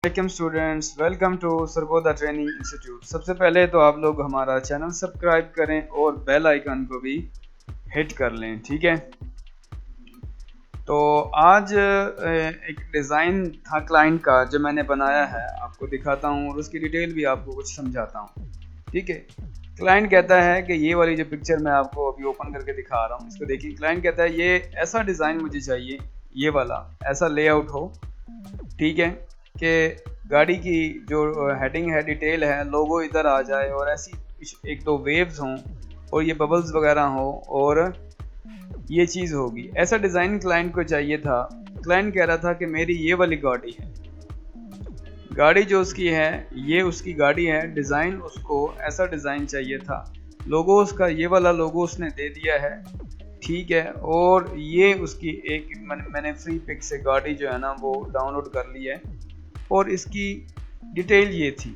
Welcome students, welcome to Sargodha training institute. सबसे पहले तो आप लोग हमारा चैनल सब्सक्राइब करें और बेल आइकन को भी हिट कर लें, ठीक है। तो आज एक डिज़ाइन था क्लाइंट का जो मैंने बनाया है, आपको दिखाता हूँ और उसकी डिटेल भी आपको कुछ समझाता हूँ, ठीक है। क्लाइंट कहता है कि ये वाली जो पिक्चर मैं आपको अभी ओपन करके दिखा रहा हूँ, इसको देखिए। क्लाइंट कहता है ये ऐसा डिज़ाइन मुझे चाहिए, ये वाला ऐसा लेआउट हो, ठीक है, कि गाड़ी की जो हेडिंग है, डिटेल है, लोगो इधर आ जाए और ऐसी एक दो वेव्स हों और ये बबल्स वगैरह हो और ये चीज़ होगी। ऐसा डिज़ाइन क्लाइंट को चाहिए था। क्लाइंट कह रहा था कि मेरी ये वाली गाड़ी है, गाड़ी जो उसकी है ये उसकी गाड़ी है, डिज़ाइन उसको ऐसा डिज़ाइन चाहिए था। लोगो उसका ये वाला लोगो उसने दे दिया है, ठीक है। और ये उसकी एक मैंने फ्री पिक से गाड़ी जो है ना वो डाउनलोड कर ली है और इसकी डिटेल ये थी।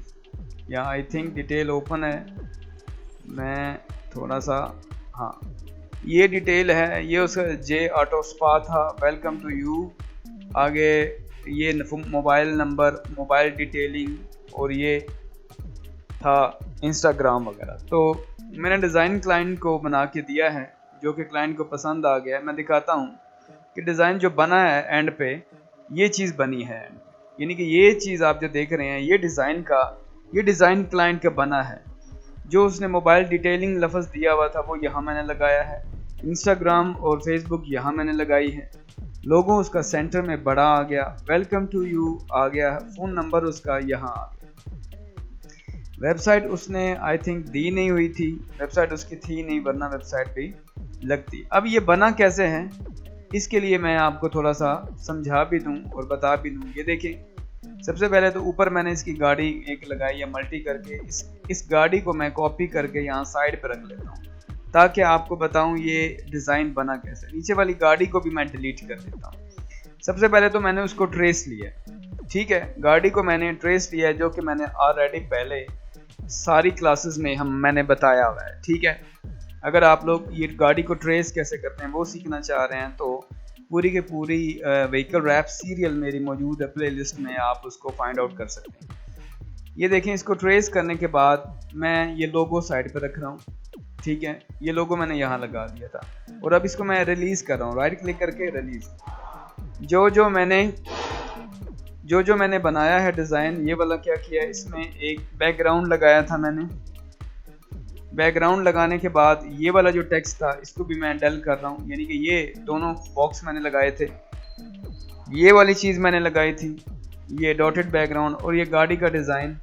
यहाँ आई थिंक डिटेल ओपन है, मैं थोड़ा सा, हाँ ये डिटेल है, ये उसका जे ऑटो स्पा था, वेलकम टू यू। आगे ये मोबाइल नंबर, मोबाइल डिटेलिंग और ये था इंस्टाग्राम वगैरह। तो मैंने डिज़ाइन क्लाइंट को बना के दिया है जो कि क्लाइंट को पसंद आ गया है। मैं दिखाता हूँ कि डिज़ाइन जो बना है एंड पे ये चीज़ बनी है, यानी कि ये चीज़ आप जो देख रहे हैं ये डिज़ाइन क्लाइंट का बना है। जो उसने मोबाइल डिटेलिंग लफ्ज़ दिया हुआ था वो यहाँ मैंने लगाया है, इंस्टाग्राम और फेसबुक यहाँ मैंने लगाई है, लोगो उसका सेंटर में बड़ा आ गया, वेलकम टू यू आ गया, फ़ोन नंबर उसका यहाँ आ गया। वेबसाइट उसने आई थिंक दी नहीं हुई थी, वेबसाइट उसकी थी नहीं, वरना वेबसाइट भी लगती। अब ये बना कैसे है, इसके लिए मैं आपको थोड़ा सा समझा भी दूं और बता भी दूं। ये देखें, सबसे पहले तो ऊपर मैंने इसकी गाड़ी एक लगाई है मल्टी करके। इस गाड़ी को मैं कॉपी करके यहाँ साइड पर रख लेता हूँ ताकि आपको बताऊं ये डिज़ाइन बना कैसे। नीचे वाली गाड़ी को भी मैं डिलीट कर देता हूँ। सबसे पहले तो मैंने उसको ट्रेस लिया, ठीक है, गाड़ी को मैंने ट्रेस लिया है, जो कि मैंने ऑलरेडी पहले सारी क्लासेस में मैंने बताया हुआ है, ठीक है। अगर आप लोग ये गाड़ी को ट्रेस कैसे करते हैं वो सीखना चाह रहे हैं तो पूरी की पूरी व्हीकल रैप सीरियल मेरी मौजूद है प्लेलिस्ट में, आप उसको फाइंड आउट कर सकते हैं। ये देखें, इसको ट्रेस करने के बाद मैं ये लोगो साइड पर रख रहा हूँ, ठीक है। ये लोगो मैंने यहाँ लगा दिया था और अब इसको मैं रिलीज़ कर रहा हूँ, राइट क्लिक करके रिलीज़। जो मैंने बनाया है डिज़ाइन, ये वाला क्या किया, इसमें एक बैकग्राउंड लगाया था मैंने। बैकग्राउंड लगाने के बाद ये वाला जो टेक्स्ट था इसको भी मैं डल कर रहा हूँ, यानी कि ये दोनों बॉक्स मैंने लगाए थे, ये वाली चीज़ मैंने लगाई थी, ये डॉटेड बैकग्राउंड और ये गाड़ी का डिज़ाइन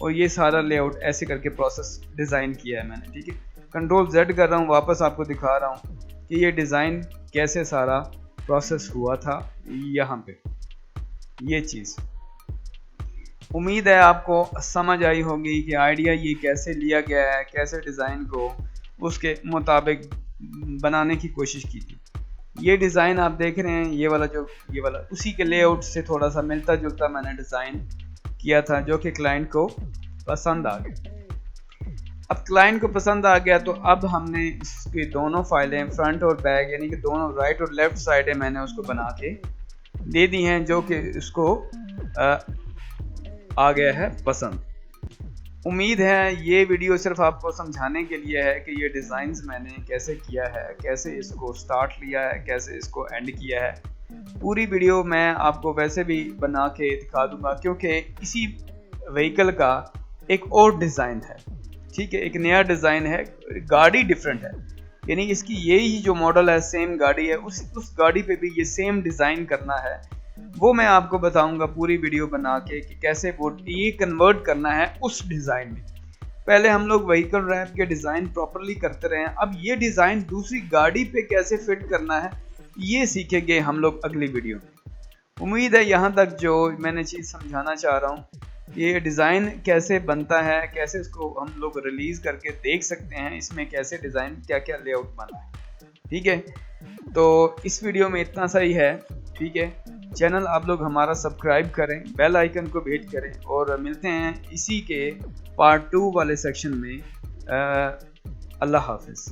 और ये सारा लेआउट ऐसे करके प्रोसेस डिज़ाइन किया है मैंने, ठीक है। कंट्रोल Z कर रहा हूँ, वापस आपको दिखा रहा हूँ कि ये डिज़ाइन कैसे सारा प्रोसेस हुआ था यहाँ पे, ये चीज़। उम्मीद है आपको समझ आई होगी कि आइडिया ये कैसे लिया गया है, कैसे डिज़ाइन को उसके मुताबिक बनाने की कोशिश की थी। ये डिज़ाइन आप देख रहे हैं, ये वाला उसी के लेआउट से थोड़ा सा मिलता जुलता मैंने डिज़ाइन किया था जो कि क्लाइंट को पसंद आ गया। अब क्लाइंट को पसंद आ गया तो अब हमने इसकी दोनों फाइलें फ्रंट और बैक, यानी कि दोनों राइट और लेफ़्ट साइडें मैंने उसको बना के दे दी हैं, जो कि उसको आ गया है पसंद। उम्मीद है ये वीडियो सिर्फ आपको समझाने के लिए है कि ये डिज़ाइंस मैंने कैसे किया है, कैसे इसको स्टार्ट लिया है, कैसे इसको एंड किया है। पूरी वीडियो मैं आपको वैसे भी बना के दिखा दूंगा क्योंकि इसी व्हीकल का एक और डिज़ाइन है, ठीक है, एक नया डिज़ाइन है, गाड़ी डिफरेंट है, यानी इसकी यही जो मॉडल है सेम गाड़ी है, उस गाड़ी पे भी ये सेम डिज़ाइन करना है। वो मैं आपको बताऊंगा पूरी वीडियो बना के कि कैसे वो ये कन्वर्ट करना है उस डिज़ाइन में। पहले हम लोग व्हीकल रैप के डिज़ाइन प्रॉपरली करते रहे हैं, अब ये डिज़ाइन दूसरी गाड़ी पे कैसे फिट करना है ये सीखेंगे हम लोग अगली वीडियो में। उम्मीद है यहाँ तक जो मैंने चीज़ समझाना चाह रहा हूँ, ये डिज़ाइन कैसे बनता है, कैसे इसको हम लोग रिलीज़ करके देख सकते हैं, इसमें कैसे डिज़ाइन क्या क्या लेआउट बना है, ठीक है। तो इस वीडियो में इतना सा ही है, ठीक है। चैनल आप लोग हमारा सब्सक्राइब करें, बेल आइकन को भी हिट करें और मिलते हैं इसी के पार्ट 2 वाले सेक्शन में। अल्लाह हाफिज़।